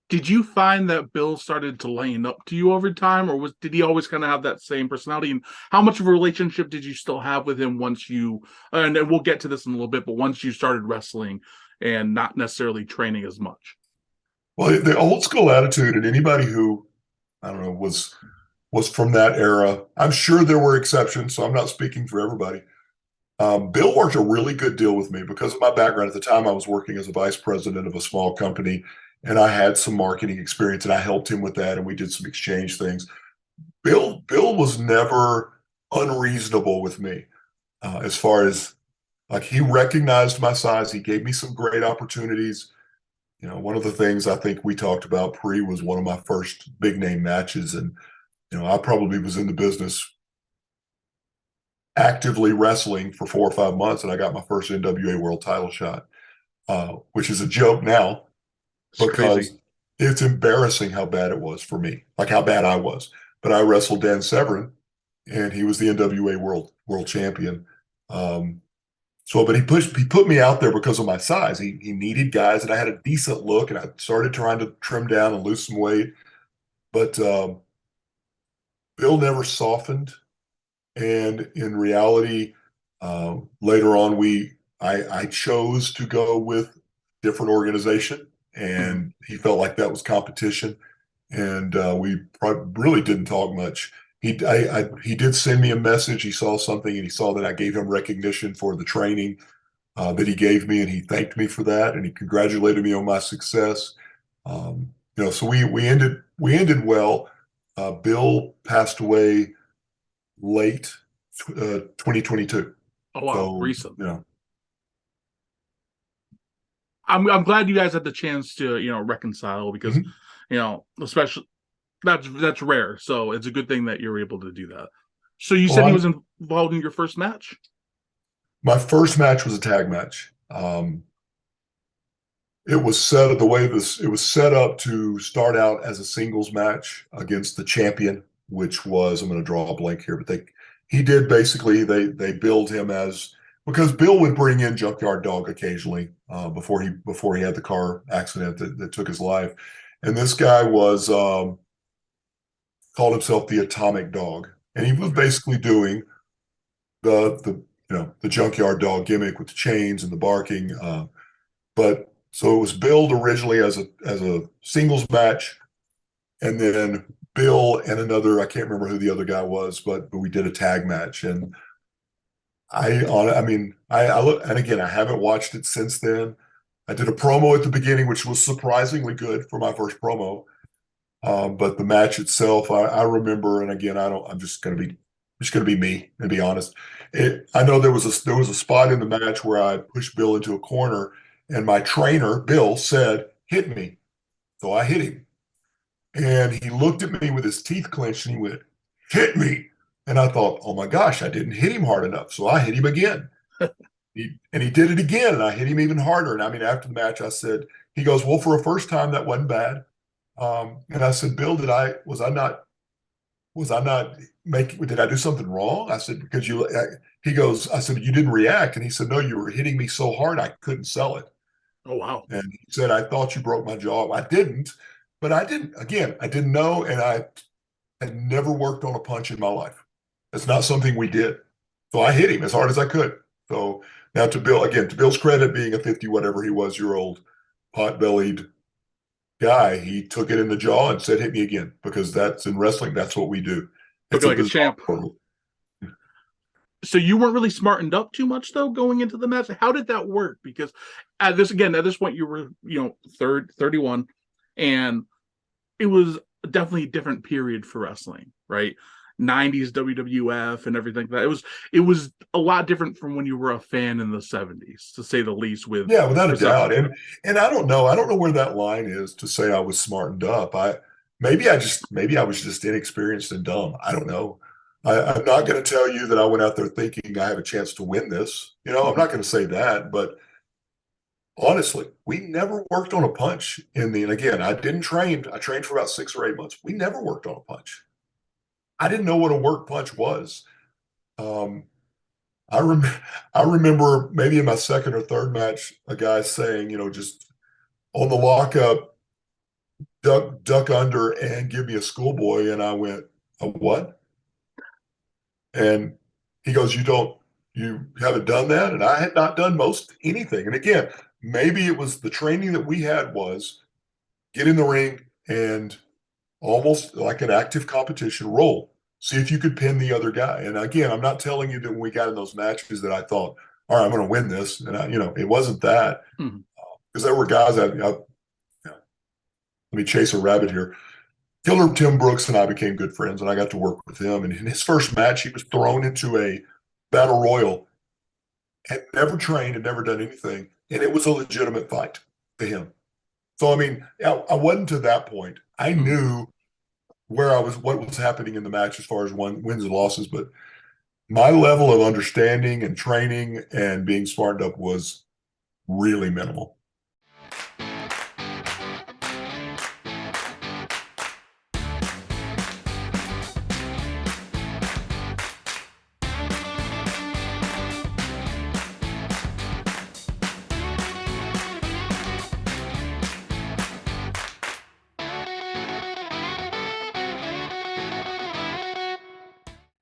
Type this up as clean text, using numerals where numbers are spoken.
Did you find that Bill started to lighten up to you over time, or did he always kind of have that same personality? And how much of a relationship did you still have with him once you? And then we'll get to this in a little bit, but once you started wrestling and not necessarily training as much. Well, the old school attitude, and anybody who I don't know was from that era. I'm sure there were exceptions, so I'm not speaking for everybody. Bill worked a really good deal with me because of my background. At the time, I was working as a vice president of a small company, and I had some marketing experience, and I helped him with that, and we did some exchange things. Bill was never unreasonable with me as far as like he recognized my size. He gave me some great opportunities. One of the things I think we talked about pre was one of my first big name matches, and I probably was in the business actively wrestling for 4 or 5 months, and I got my first NWA World Title shot, which is a joke now It's crazy. because it's embarrassing how bad it was for me, like how bad I was. But I wrestled Dan Severn, and he was the NWA World Champion. Um, but he put me out there because of my size. He needed guys, and I had a decent look, and I started trying to trim down and lose some weight. But Bill never softened, and in reality, later on, I chose to go with different organization, Mhm. and he felt like that was competition, and we really didn't talk much. He did send me a message. He saw something, and he saw that I gave him recognition for the training that he gave me, and he thanked me for that, and he congratulated me on my success. So we ended well. Bill passed away late 2022. Oh wow, So, recent. I'm glad you guys had the chance to reconcile because mhm. especially that's rare. So it's a good thing that you're able to do that. So you Well, said he was involved in your first match. my first match was a tag match. It was set the way this it was set up to start out as a singles match against the champion, which was I'm going to draw a blank here, but he did basically they billed him as because Bill would bring in Junkyard Dog occasionally before he had the car accident that took his life, and this guy was called himself the Atomic Dog, and he was Okay. basically doing the Junkyard Dog gimmick with the chains and the barking. But so it was billed originally as a singles match, and then Bill and another I can't remember who the other guy was, but we did a tag match, and I look and again I haven't watched it since then. I did a promo at the beginning, which was surprisingly good for my first promo. But the match itself, I remember, and again, I don't. I'm just gonna be me and be honest. I know there was a spot in the match where I pushed Bill into a corner, and my trainer Bill said, "Hit me," so I hit him, and he looked at me with his teeth clenched, and he went, "Hit me," and I thought, "Oh my gosh, I didn't hit him hard enough," so I hit him again. And he did it again, and I hit him even harder. And I mean, after the match, I said, "He goes, well, for a first time, that wasn't bad." And I said, Bill, was I not making, did I do something wrong? I said, because he goes, I said, you didn't react. And he said, no, you were hitting me so hard, I couldn't sell it. Oh wow. And he said, I thought you broke my jaw. I didn't, but I didn't know. And I had never worked on a punch in my life. It's not something we did. So I hit him as hard as I could. So now to Bill's credit, being a 50 whatever he was year old pot bellied guy, he took it in the jaw and said, "Hit me again," because that's in wrestling. That's what we do. Took It's it a like a bizarre champ. world. So you weren't really smartened up too much though going into the match. How did that work? Because at this point you were 31, and it was definitely a different period for wrestling, right? 90s WWF and everything like that. It was a lot different from when you were a fan in the 70s, to say the least, with Yeah, without a doubt. perception. And I don't know. I don't know where that line is to say I was smartened up. Maybe I was just inexperienced and dumb. I don't know. I'm not going to tell you that I went out there thinking I have a chance to win this. I'm Mhm. not going to say that, but honestly, we never worked on a punch and again, I didn't train. I trained for about 6 or 8 months. We never worked on a punch. I didn't know what a work punch was. Um, I rem I remember maybe in my second or third match, a guy saying, just on the lockup, duck under and give me a schoolboy. And I went, a what? And he goes, you haven't done that? And I had not done most anything. And again, maybe it was the training that we had was get in the ring and almost like an active competition roll. See if you could pin the other guy. And again, I'm not telling you that when we got in those matches that I thought, all right, I'm going to win this. And it wasn't that, because there were guys let me chase a rabbit here. Killer Tim Brooks and I became good friends, and I got to work with him. And in his first match, he was thrown into a battle royal, had never trained, had never done anything, and it was a legitimate fight to him. So, I mean, I wasn't to that point. I knew where I was, what was happening in the match as far as wins and losses, but my level of understanding and training and being smartened up was really minimal.